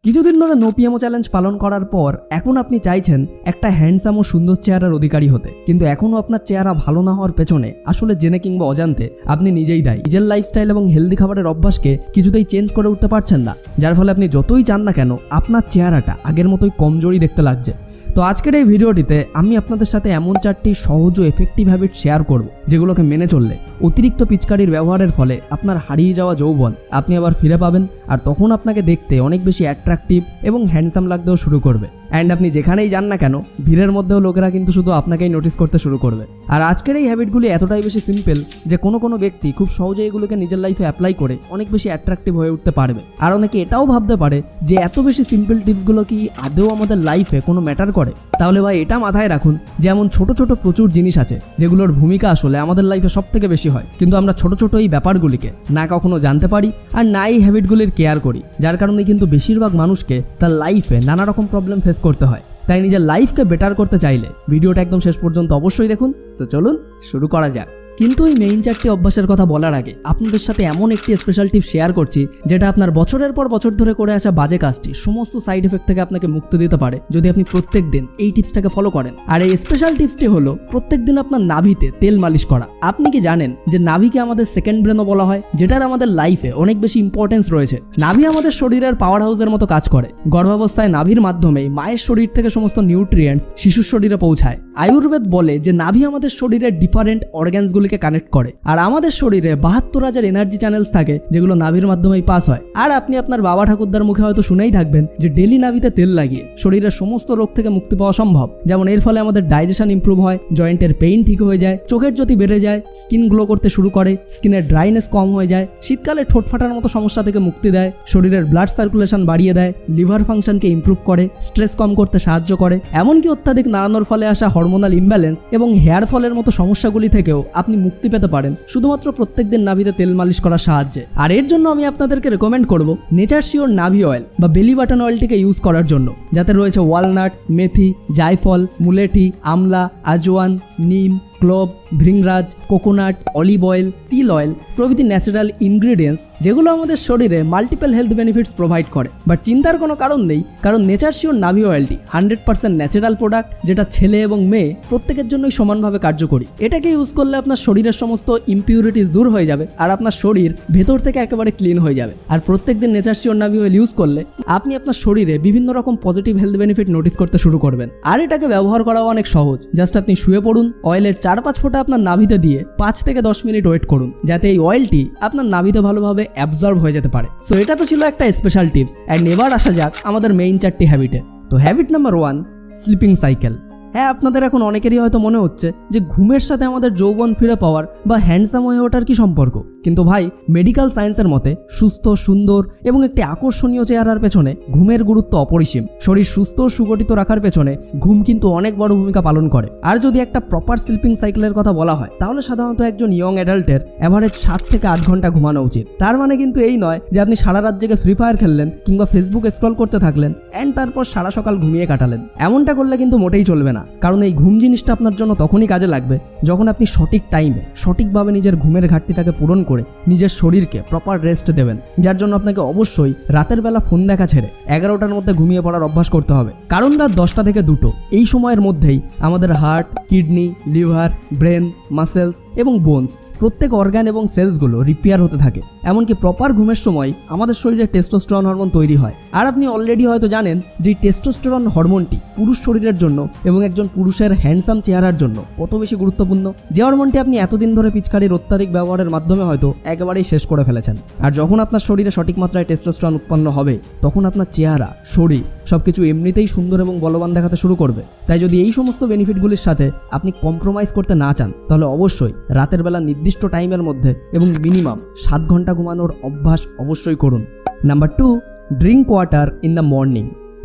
কিছুদিন ধরে no PMO challenge পালন করার পর এখন আপনি চাইছেন একটা হ্যান্ডসাম ও সুন্দর চেহারার অধিকারী হতে, কিন্তু এখনও আপনার চেহারা ভালো না হওয়ার পেছনে আসলে জেনে কিংবা অজান্তে আপনি নিজেই দায়ী। নিজের লাইফস্টাইল এবং হেলদি খাবারের অভ্যাসকে কিছুতেই চেঞ্জ করে উঠতে পারছেন না, যার ফলে আপনি যতই চান না কেন আপনার চেহারাটা আগের মতোই কমজোরি দেখতে লাগছে। তো আজকের এই ভিডিওটিতে আমি আপনাদের সাথে এমন 4টি সহজ ও এফেক্টিভ হ্যাবিট শেয়ার করব যেগুলোকে মেনে চললে অতিরিক্ত পিচকারির ব্যবহারের ফলে আপনার হারিয়ে যাওয়া যৌবন আপনি আবার ফিরে পাবেন, আর তখন আপনাকে দেখতে অনেক বেশি অ্যাট্রাকটিভ এবং হ্যান্ডসাম লাগতেও শুরু করবে। অ্যান্ড আপনি যেখানেই যান না কেন ভিড়ের মধ্যেও লোকেরা কিন্তু শুধু আপনাকেই নোটিস করতে শুরু করবে। আর আজকের এই হ্যাবিটগুলি এতটাই বেশি সিম্পল যে কোনো ব্যক্তি খুব সহজে এগুলোকে নিজের লাইফে অ্যাপ্লাই করে অনেক বেশি অ্যাট্রাকটিভ হয়ে উঠতে পারবে। আর অনেকে এটাও ভাবতে পারে যে এত বেশি সিম্পল টিপসগুলো কি আদৌ আমাদের লাইফে কোনো ম্যাটার করে? তাহলে ভাই এটা মাথায় রাখুন যে এমন ছোট ছোট প্রচুর জিনিস আছে যেগুলোর ভূমিকা আসলে আমাদের লাইফে সব থেকে বেশি হয়, কিন্তু আমরা ছোট ছোট এই ব্যাপারগুলিকে না কখনো জানতে পারি আর না এই হ্যাবিটগুলির কেয়ার করি, যার কারণে কিন্তু বেশিরভাগ মানুষকে তার লাইফে নানা রকম প্রবলেম ফেস করতে হয়। তাই নিজের লাইফকে বেটার করতে চাইলে ভিডিওটা একদম শেষ পর্যন্ত অবশ্যই দেখুন। তো চলুন শুরু করা যাক। কিন্তু এই মেইন 4টি অভ্যাসের কথা বলার আগে আপনাদের সাথে এমন একটি স্পেশাল টিপ শেয়ার করছি যেটা আপনার বছরের পর বছর ধরে করে আসা বাজে কাজটি সমস্ত সাইড এফেক্ট থেকে আপনাকে মুক্তি দিতে পারে যদি আপনি প্রত্যেক দিন এই টিপসটাকে ফলো করেন। আর এই স্পেশাল টিপসটি হলো প্রত্যেক দিন আপনার নাভিতে তেল মালিশ করা। আপনি কি জানেন যে নাভিকে আমাদের সেকেন্ড ব্রেনও বলা হয়, যেটার আমাদের লাইফে অনেক বেশি ইম্পর্টেন্স রয়েছে। নাভি আমাদের শরীরের পাওয়ার হাউসের মতো কাজ করে। গর্ভাবস্থায় নাভির মাধ্যমেই মায়ের শরীর থেকে সমস্ত নিউট্রিয়েন্টস শিশুর শরীরে পৌঁছায়। আয়ুর্বেদ বলে যে নাভি আমাদের শরীরের ডিফারেন্ট অর্গানসগুলিকে কানেক্ট করে, আর আমাদের শরীরে 72,000 এনার্জি চ্যানেলস থাকে যেগুলো নাভির মাধ্যমেই পাস হয়। আর আপনি আপনার বাবা ঠাকুরদার মুখে হয়তো শুনেই থাকবেন যে ডেলি নাভিতে তেল লাগিয়ে শরীরের সমস্ত রোগ থেকে মুক্তি পাওয়া সম্ভব। যেমন এর ফলে আমাদের ডাইজেশন ইমপ্রুভ হয়, জয়েন্টের পেইন ঠিক হয়ে যায়, চোখের জ্যোতি বেড়ে যায়, স্কিন গ্লো করতে শুরু করে, স্কিনের ড্রাইনেস কম হয়ে যায়, শীতকালে ঠোঁট ফাটার মতো সমস্যা থেকে মুক্তি দেয়, শরীরের ব্লাড সার্কুলেশন বাড়িয়ে দেয়, লিভার ফাংশনকে ইমপ্রুভ করে, স্ট্রেস কম করতে সাহায্য করে। এমনকি অত্যাধিক নাড়ানোর ফলে আসা হরমোনাল ইমব্যালেন্স এবং হেয়ার ফলের মতো সমস্যাগুলি থেকেও আপনি মুক্তি পেতে পারেন শুধুমাত্র প্রত্যেকদিন নাভিতে তেল মালিশ করার সাহায্যে। আর এর জন্য আমি আপনাদেরকে রেকমেন্ড করব নেচার শিওর নাভি অয়েল বা বেলি বাটন অয়েলটিকে ইউজ করার জন্য, যাতে রয়েছে ওয়ালনাটস, মেথি, জায়ফল, মুলেঠি, আমলা, আজওয়ান, নিম, ক্লোভ, ভৃংরাজ, কোকোনাট, অলিভ অয়েল, তিল অয়েল প্রভৃতি ন্যাচারাল ইনগ্রিডিয়েন্টস যেগুলো আমাদের শরীরে মাল্টিপল হেলথ বেনিফিটস প্রোভাইড করে। বাট চিন্তার কোনো কারণ নেই, কারণ নেচার শিওর নাভি অয়েলটি 100% ন্যাচারাল প্রোডাক্ট, যেটা ছেলে এবং মেয়ে প্রত্যেকের জন্যই সমানভাবে কার্যকরী। এটাকে ইউজ করলে আপনার শরীরের সমস্ত ইমপিউরিটিস দূর হয়ে যাবে আর আপনার শরীর ভেতর থেকে একেবারে ক্লিন হয়ে যাবে। আর প্রত্যেকদিন নেচার শিওর নাভি অয়েল ইউজ করলে আপনি আপনার শরীরে বিভিন্ন রকম পজিটিভ হেলথ বেনিফিট নোটিস করতে শুরু করবেন। আর এটাকে ব্যবহার করাও অনেক সহজ। জাস্ট আপনি শুয়ে পড়ুন, অয়েলের 4-5 ফোঁটা আপনার নাভিতে দিয়ে 5 থেকে 10 মিনিট ওয়েট করুন, যাতে এই অয়েলটি আপনার নাভিতে ভালোভাবে অ্যাবজর্ব হয়ে যেতে পারে। সো এটা তো ছিল একটা স্পেশাল টিপস। অ্যান্ড এবার আসা যাক আমাদের মেইন 4টি হ্যাবিটে। তো হ্যাবিট নাম্বার 1, স্লিপিং সাইকেল। হ্যাঁ, আপনাদের এখন অনেকেরই হয়তো মনে হচ্ছে যে ঘুমের সাথে আমাদের যৌবন ফিরে পাওয়ার বা হ্যান্ডসাম হয়ে ওঠার কি সম্পর্ক? কিন্তু ভাই, মেডিকেল সায়েন্সের মতে সুস্থ, সুন্দর এবং একটি আকর্ষণীয় চেহারার পেছনে ঘুমের গুরুত্ব অপরিসীম। শরীর সুস্থ ও সুগঠিত রাখার পেছনে ঘুম কিন্তু অনেক বড় ভূমিকা পালন করে। আর যদি একটা প্রপার স্লিপিং সাইকেলের কথা বলা হয় তাহলে সাধারণত একজন ইয়ং অ্যাডাল্টের অ্যাভারেজ 7 থেকে 8 ঘন্টা ঘুমানো উচিত। তার মানে কিন্তু এই নয় যে আপনি সারা রাত জেগে ফ্রি ফায়ার খেললেন কিংবা ফেসবুক স্ক্রল করতে থাকলেন অ্যান্ড তারপর সারা সকাল ঘুমিয়ে কাটালেন। এমনটা করলে কিন্তু মোটেই চলবে না, কারণ এই ঘুম জিনিসটা আপনার জন্য তখনই কাজে লাগবে যখন আপনি সঠিক টাইমে সঠিকভাবে নিজের ঘুমের ঘাটতিটাকে পূরণ করে নিজের শরীরকে প্রপার রেস্ট দেবেন। যার জন্য আপনাকে অবশ্যই রাতের বেলা ফোন দেখা ছেড়ে 11টার মধ্যে ঘুমিয়ে পড়ার অভ্যাস করতে হবে, কারণ রাত 10টা থেকে 2টো এই সময়ের মধ্যেই আমাদের heart, kidney, liver, brain, muscles এবং বোনস প্রত্যেক অর্গান এবং সেলসগুলো রিপেয়ার হতে থাকে। এমনকি প্রপার ঘুমের সময় আমাদের শরীরে টেস্টোস্টেরন হরমোন তৈরি হয়। আর আপনি অলরেডি হয়তো জানেন যে টেস্টোস্টেরন হরমোনটি পুরুষ শরীরের জন্য এবং একজন পুরুষের হ্যান্ডসাম চেহারার জন্য কত বেশি গুরুত্বপূর্ণ, যে হরমোনটি আপনি এতদিন ধরে পিচকারির অত্যাধিক ব্যবহারের মাধ্যমে হয়তো একেবারেই শেষ করে ফেলেছেন। আর যখন আপনার শরীরে সঠিক মাত্রায় টেস্টোস্টেরন উৎপন্ন হবে তখন আপনার চেহারা, শরীর সবকিছু এমনিতেই সুন্দর এবং বলবান দেখাতে শুরু করবে। তাই যদি এই সমস্ত বেনিফিটগুলির সাথে আপনি কম্প্রোমাইজ করতে না চান তাহলে অবশ্যই রাতের বেলা নির্দিষ্ট টাইমের মধ্যে এবং মিনিমাম 7 ঘন্টা ঘুমানোর অভ্যাস অবশ্যই করুন। Number 2, drink water in the morning.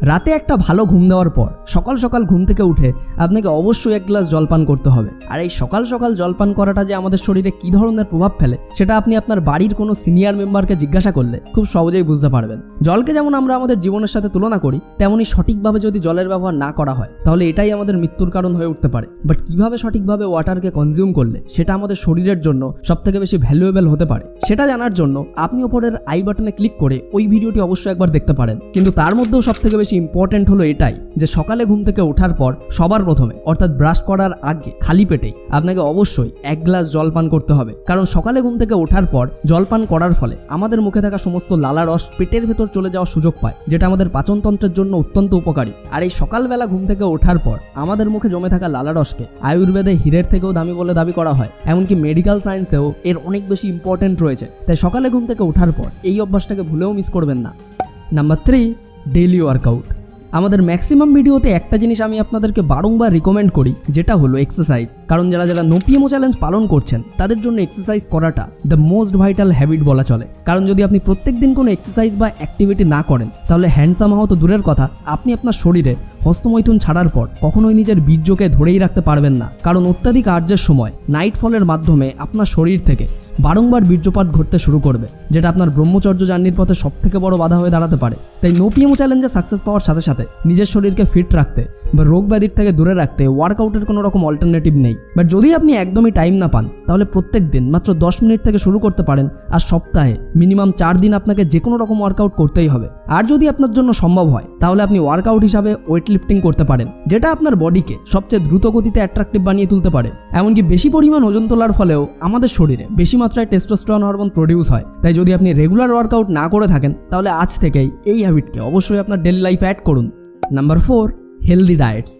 রাতে একটা ভালো ঘুম দেওয়ার পর সকাল সকাল ঘুম থেকে উঠে আপনাকে অবশ্যই এক গ্লাস জল পান করতে হবে। আর এই সকাল সকাল জল পান করাটা যে আমাদের শরীরে কী ধরনের প্রভাব ফেলে সেটা আপনি আপনার বাড়ির কোনো সিনিয়র মেম্বারকে জিজ্ঞাসা করলে খুব সহজেই বুঝতে পারবেন। জলকে যেমন আমরা আমাদের জীবনের সাথে তুলনা করি, তেমনই সঠিকভাবে যদি জলের ব্যবহার না করা হয় তাহলে এটাই আমাদের মৃত্যুর কারণ হয়ে উঠতে পারে। বাট কিভাবে সঠিকভাবে ওয়াটারকে কনজিউম করলে সেটা আমাদের শরীরের জন্য সবথেকে বেশি ভ্যালুয়েবল হতে পারে সেটা জানার জন্য আপনি ওপরের আই বাটনে ক্লিক করে ওই ভিডিওটি অবশ্যই একবার দেখতে পারেন। কিন্তু তার মধ্যেও সবথেকে বেশি ইম্পর্টেন্ট হলো এটাই যে সকালে ঘুম থেকে ওঠার পর সবার প্রথমে অর্থাৎ ব্রাশ করার আগে খালি পেটেই আপনাকে অবশ্যই এক গ্লাস জল পান করতে হবে। কারণ সকালে ঘুম থেকে ওঠার পর জল পান করার ফলে আমাদের মুখে থাকা সমস্ত লালা রস পেটের ভেতর চলে যাওয়ার সুযোগ পায়, যেটা আমাদের পাচনতন্ত্রের জন্য অত্যন্ত উপকারী। আর এই সকালবেলা ঘুম থেকে ওঠার পর আমাদের মুখে জমে থাকা লালা রসকে আয়ুর্বেদে হীরের থেকেও দামি বলে দাবি করা হয়, এমনকি মেডিকেল সায়েন্সেও এর অনেক বেশি ইম্পর্টেন্ট রয়েছে। তাই সকালে ঘুম থেকে ওঠার পর এই অভ্যাসটাকে ভুলেও মিস করবেন না। Number 3, daily workout. আমাদের ম্যাক্সিমাম ভিডিওতে একটা জিনিস আমি আপনাদেরকে বারংবার রিকমেন্ড করি, যেটা হলো এক্সারসাইজ। কারণ যারা নো পিএমও চ্যালেঞ্জ পালন করছেন তাদের জন্য এক্সারসাইজ করাটা দ্য মোস্ট ভাইটাল হ্যাবিট বলা চলে। কারণ যদি আপনি প্রত্যেক দিন কোনো এক্সারসাইজ বা অ্যাক্টিভিটি না করেন তাহলে হ্যান্ডসাম হওয়া তো দূরের কথা, আপনি আপনার শরীরে হস্তমৈথুন ছাড়ার পর কখনোই নিজের বীর্যকে ধরেই রাখতে পারবেন না। কারণ অত্যাধিক আর্জের সময় নাইট ফলের মাধ্যমে আপনার শরীর থেকে বারংবার বীর্যপাত ঘটতে শুরু করবে, যেটা আপনার ব্রহ্মচর্য জার্নির পথে সবথেকে বড় বাধা হয়ে দাঁড়াতে পারে। তাই নো পিএমও চ্যালেঞ্জে সাকসেস পাওয়ার সাথে সাথে নিজের শরীরকে ফিট রাখতে বা রোগ ব্যাধির থেকে দূরে রাখতে ওয়ার্কআউটের কোনো রকম অল্টারনেটিভ নেই। বাট যদি আপনি একদমই টাইম না পান তাহলে প্রত্যেক দিন মাত্র 10 মিনিট থেকে শুরু করতে পারেন। আর সপ্তাহে মিনিমাম 4 দিন আপনাকে যে কোনো রকম ওয়ার্কআউট করতেই হবে। আর যদি আপনার জন্য সম্ভব হয় তাহলে আপনি ওয়ার্কআউট হিসাবে ওয়েট লিফটিং করতে পারেন, যেটা আপনার বডিকে সবচেয়ে দ্রুত গতিতে অ্যাট্রাকটিভ বানিয়ে তুলতে পারে। এমনকি বেশি পরিমাণ ওজন তোলার ফলেও আমাদের শরীরে বেশি মাত্রায় টেস্টোস্টেরন হরমোন প্রডিউস হয়। তাই যদি আপনি রেগুলার ওয়ার্কআউট না করে থাকেন তাহলে আজ থেকেই এই হ্যাবিটকে অবশ্যই আপনার ডেইলি লাইফে অ্যাড করুন। Number 4, healthy diets.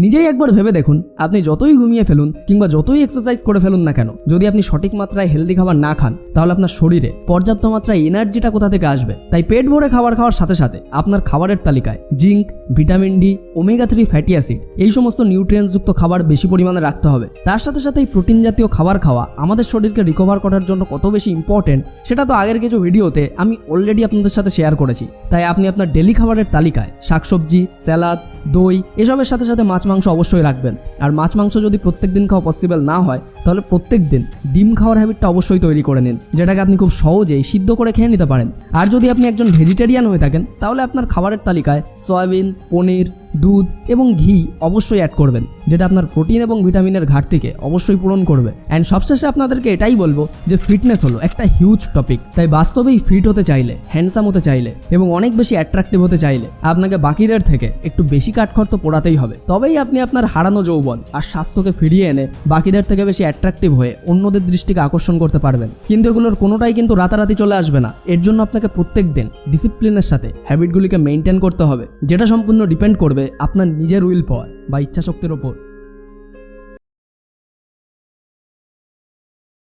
নিজেই একবার ভেবে দেখুন, আপনি যতই ঘুমিয়ে ফেলুন কিংবা যতই এক্সারসাইজ করে ফেলুন না কেন, যদি আপনি সঠিক মাত্রায় হেলদি খাবার না খান তাহলে আপনার শরীরে পর্যাপ্ত মাত্রায় এনার্জিটা কোথা থেকে আসবে? তাই পেট ভরে খাবার খাওয়ার সাথে সাথে আপনার খাবারের তালিকায় zinc, vitamin D, omega 3 fatty acid এই সমস্ত নিউট্রিয়েন্টসযুক্ত খাবার বেশি পরিমাণে রাখতে হবে। তার সাথে সাথে এই প্রোটিন জাতীয় খাবার খাওয়া আমাদের শরীরকে রিকভার করার জন্য কত বেশি ইম্পর্টেন্ট সেটা তো আগের কিছু ভিডিওতে আমি অলরেডি আপনাদের সাথে শেয়ার করেছি। তাই আপনি আপনার ডেলি খাবারের তালিকায় শাকসবজি, স্যালাড, দই এসবের সাথে সাথে মাছ মাংস অবশ্যই রাখবেন। আর মাছ মাংস যদি প্রত্যেক দিন খাওয়া পসিবল না হয় তাহলে প্রত্যেক দিন ডিম খাওয়ার হ্যাবিটটা অবশ্যই তৈরি করে নিন, যেটাকে আপনি খুব সহজেই সিদ্ধ করে খেয়ে নিতে পারেন। আর যদি আপনি একজন ভেজিটেরিয়ান হয়ে থাকেন তাহলে আপনার খাবারের তালিকায় সয়াবিন, পনির, দুধ এবং ঘি অবশ্যই অ্যাড করবেন, যেটা আপনার প্রোটিন এবং ভিটামিনের ঘাটতিকে অবশ্যই পূরণ করবে। অ্যান্ড সবশেষে আপনাদেরকে এটাই বলবো যে ফিটনেস হলো একটা হিউজ টপিক। তাই বাস্তবেই ফিট হতে চাইলে, হ্যান্ডসাম হতে চাইলে এবং অনেক বেশি অ্যাট্রাকটিভ হতে চাইলে আপনাকে বাকিদের থেকে একটু বেশি কাঠখড় তো পোড়াতেই হবে। তবেই আপনি আপনার হারানো যৌবন আর স্বাস্থ্যকে ফিরিয়ে এনে বাকিদের থেকে বেশি অ্যাট্রাকটিভ হয়ে অন্যদের দৃষ্টিকে আকর্ষণ করতে পারবেন। কিন্তু এগুলোর কোনোটাই কিন্তু রাতারাতি চলে আসবে না। এর জন্য আপনাকে প্রত্যেক দিন ডিসিপ্লিনের সাথে হ্যাবিটগুলিকে মেনটেন করতে হবে, যেটা সম্পূর্ণ ডিপেন্ড করবে আপনার নিজের উইল পাওয়ার বা ইচ্ছাশক্তির ওপর।